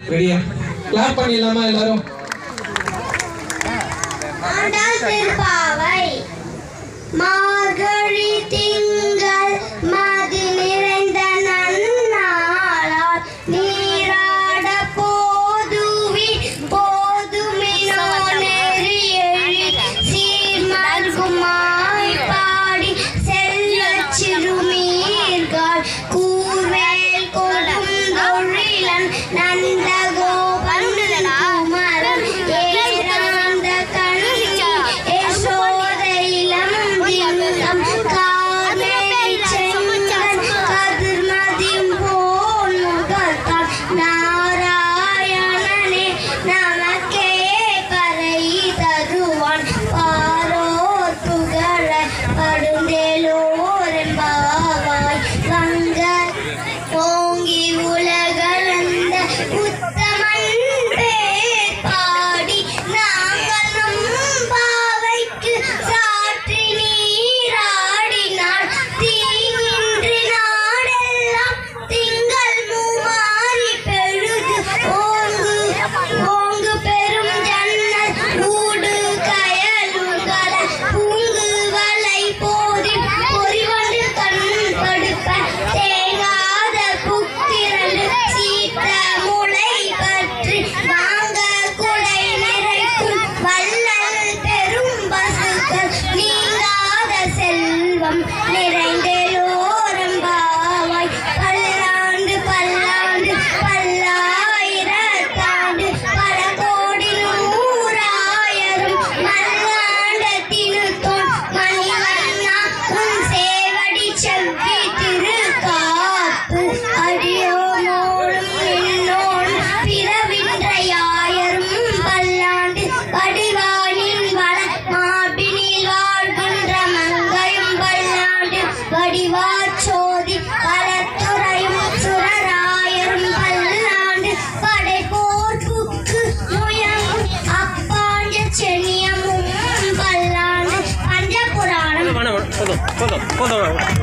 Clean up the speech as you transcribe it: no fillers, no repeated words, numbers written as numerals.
ரெடியா? கிளாப் பண்ணிடலாமா எல்லாரும்? மார்கழி திங்கள் மதி நிறைந்த நன்னாளால் நீராட போதுவி போதுமினோ நெறியெழி சீர்மல்குமாய் பாடி செல்வச் சிறுமீர்கள் கூர்வேல் கொடும் தொழிலன் நந்தகோபன் குமரன் ஏராந்த கண்ணி யசோதையிலம் திங்கம் கார்மே செங்கன் கதிர்மதியும் போல் முகத்தான் நாராயணனே நமக்கே பறை தருவான் பாரோர் புகழ படுந்தேலோரெம்பாவாய் வங்க ஓங்கி உலகளந்த உத்தமன் பேர் பாடி நாங்கள் நம் பாவைக்கு சாற்றி நீராடினாள் தீயின்றி நாடெல்லாம் திங்கள் மூமாறி பெழுது ஓங்கு ஓங்கு பெரும் ஜன்னல் ஊடு கயலுங்கல பூங்கு வலை போதி பொறிவண்டு கண் படுப்ப தேங்காத புத்திரண்டு சீத்த முளை பற்றி வாங்க குடை நிறைக்கும் வள்ளல் பெரும் பசுக்கள் நீங்காத செல்வம் நிறைந்தேலோரம்பாவாய் பல்லாண்டு பல்லாண்டு பல்லாயிரத்தாண்டு பல கோடி நூறாயிரம் மல்லாண்ட தினுத்தோன் மணிவண்ணா உன் சேவடி செவ்வி திருக்காப்பு அடியோனோடும் நின்னோடும் பிறவின்றையாயிரம் பல்லாண்டு வடிவானின் வள மார்பினில் வாழ்கின்ற மங்கையும் பல்லாண்டு வடிவாச்சோதி பலத்துறையும் சுரராயரும் பல்லாண்டு படைப்போர்ப்புக்கு முயங்கும் அப்பாஞ்ச சென்னியமும் பல்லாண்டு பஞ்சபுராணம் போதும்